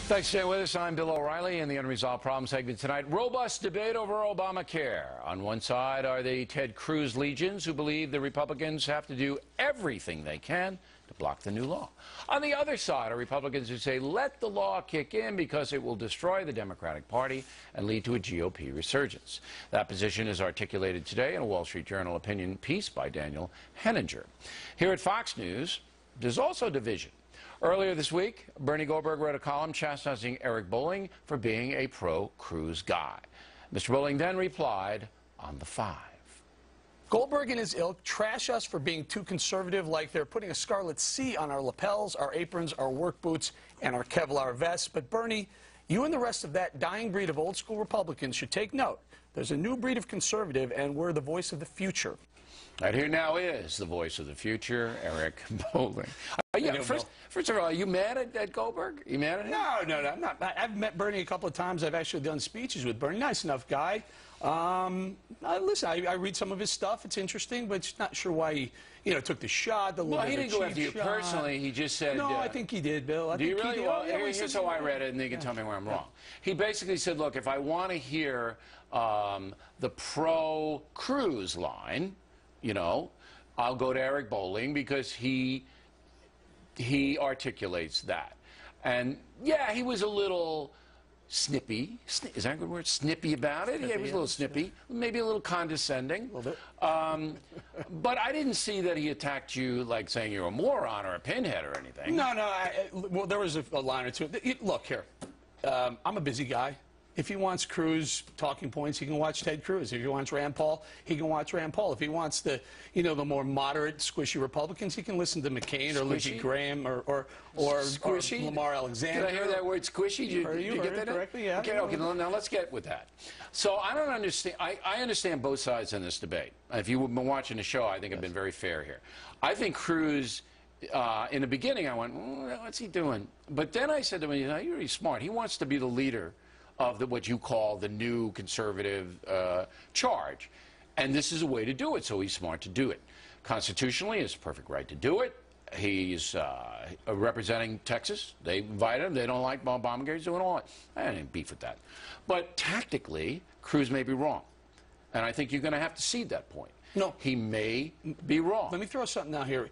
Thanks for staying with us. I'm Bill O'Reilly in the Unresolved Problem segment tonight. Robust debate over Obamacare. On one side are the Ted Cruz legions who believe the Republicans have to do everything they can to block the new law. On the other side are Republicans who say let the law kick in because it will destroy the Democratic Party and lead to a GOP resurgence. That position is articulated today in a Wall Street Journal opinion piece by Daniel Henninger. Here at Fox News, there's also division. Earlier this week, Bernie Goldberg wrote a column chastising Eric Bolling for being a pro-Cruz guy. Mr. Bolling then replied on the 5. Goldberg and his ilk trash us for being too conservative, like they're putting a scarlet C on our lapels, our aprons, our work boots, and our Kevlar vests. But Bernie, you and the rest of that dying breed of old-school Republicans should take note. There's a new breed of conservative, and we're the voice of the future. Right here now is the voice of the future, Eric Bolling. First of all, are you mad at Goldberg? You mad at him? No, I'm not. I've met Bernie a couple of times. I've actually done speeches with Bernie. Nice enough guy. Listen, I read some of his stuff. It's interesting, but just not sure why he, took the shot. Well, he didn't go after you personally. He just said... No, I think he did, Bill. Do you really? Well, here's how I read it, and you can tell me where I'm wrong. He basically said, look, if I want to hear the pro-Cruz line, I'll go to Eric Bolling because he articulates that. And, yeah, he was a little snippy. Is that a good word? Snippy about it? Yeah, he was a little snippy. Maybe a little condescending. A little bit. But I didn't see that he attacked you like saying you're a moron or a pinhead or anything. No. Well, there was a line or two. Look, here. I'm a busy guy. If he wants Cruz talking points, he can watch Ted Cruz. If he wants Rand Paul, he can watch Rand Paul. If he wants the more moderate, squishy Republicans, he can listen to McCain or Lindsey Graham or Lamar Alexander. Did I hear that word squishy? Did you get that correctly? Yeah. Okay, now let's get with that. So I don't understand. I understand both sides in this debate. If you've been watching the show, I think I've been very fair here. I think Cruz... in the beginning, I went, what's he doing? But then I said to him, you're really smart. He wants to be the leader of what you call the new conservative charge. And this is a way to do it, so he's smart to do it. Constitutionally, it's a perfect right to do it. He's representing Texas. They invited him. They don't like Obamacare. He's doing all that. I didn't beef with that. But tactically, Cruz may be wrong. And I think you're going to have to cede that point. No. He may be wrong. Let me throw something out here.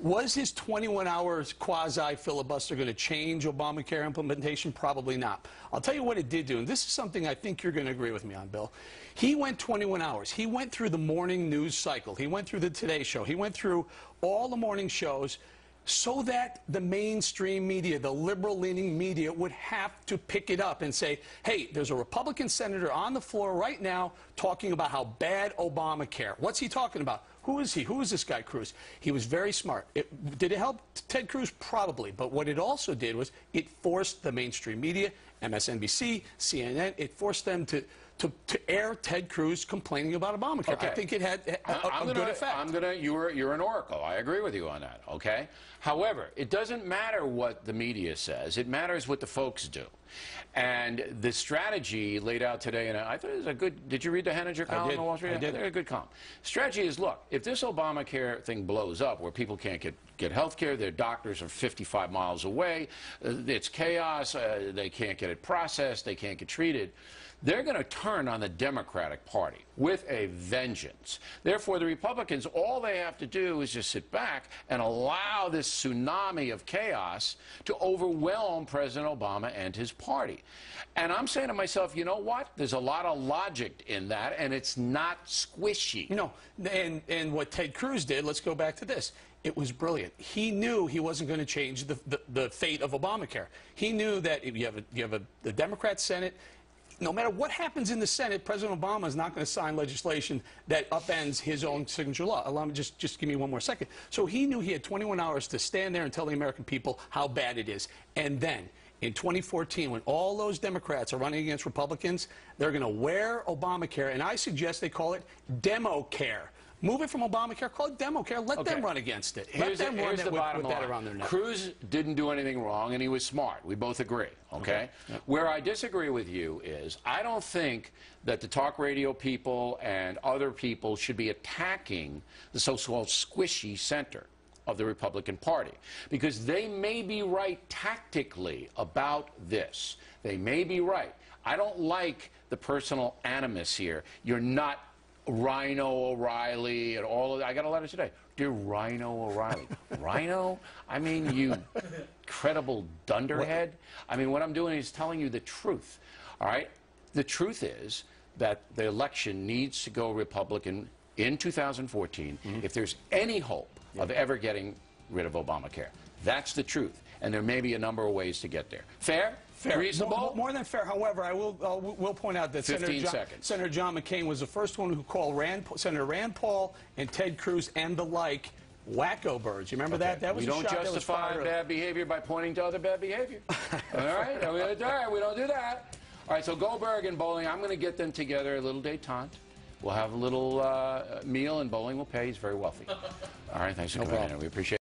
Was his 21-hour quasi-filibuster going to change Obamacare implementation? Probably not. I'll tell you what it did do, and this is something I think you're going to agree with me on, Bill. He went 21 hours. He went through the morning news cycle. He went through the Today Show. He went through all the morning shows so that the mainstream media, the liberal-leaning media, would have to pick it up and say, hey, there's a Republican senator on the floor right now talking about how bad Obamacare. What's he talking about? Who is he? Who is this guy, Cruz? He was very smart. Did it help Ted Cruz? Probably. But what it also did was it forced the mainstream media, MSNBC, CNN, it forced them to air Ted Cruz complaining about Obamacare. Okay. I think it had a good effect. You're an oracle. I agree with you on that, okay? However, it doesn't matter what the media says. It matters what the folks do. And the strategy laid out today, and I thought it was a good... Did you read the Henninger column on Wall Street? I did. A good column. Strategy is, look, if this Obamacare thing blows up, where people can't get health care, their doctors are 55 miles away, it's chaos, they can't get it processed, they can't get treated, they're going to turn on the Democratic Party with a vengeance. Therefore, the Republicans, all they have to do is just sit back and allow this tsunami of chaos to overwhelm President Obama and his party. And I'm saying to myself, you know what? There's a lot of logic in that, and it's not squishy. No, and what Ted Cruz did, let's go back to this. It was brilliant. He knew he wasn't going to change the fate of Obamacare. He knew that if you have the Democrat Senate, no matter what happens in the Senate, President Obama is not going to sign legislation that upends his own signature law. Allow me, just give me one more second. So he knew he had 21 hours to stand there and tell the American people how bad it is. And then, in 2014, when all those Democrats are running against Republicans, they're going to wear Obamacare, and I suggest they call it Democare. Move it from Obamacare, call it Democare. Let them run against it. Here's the bottom line. Around their neck. Cruz didn't do anything wrong, and he was smart. We both agree, okay? Yep. Where I disagree with you is I don't think that the talk radio people and other people should be attacking the so-called squishy center. of the Republican Party, because they may be right tactically about this. They may be right. I don't like the personal animus here. You're not Rhino O'Reilly and all of that. I got a letter today. Dear Rhino O'Reilly. Rhino? I mean, you credible dunderhead. I mean, what I'm doing is telling you the truth. All right? The truth is that the election needs to go Republican in 2014 if there's any hope of ever getting rid of Obamacare. That's the truth. And there may be a number of ways to get there. Fair? Fair. Reasonable? More than fair. However, I will point out that Senator John McCain was the first one who called Senator Rand Paul and Ted Cruz and the like wacko birds. You remember that? That was we don't justify bad behavior by pointing to other bad behavior. All right? All right, we don't do that. All right, so Goldberg and Bolling, I'm going to get them together a little détente. We'll have a little meal, and Bolling will pay. He's very wealthy. All right, thanks for coming in. We appreciate it.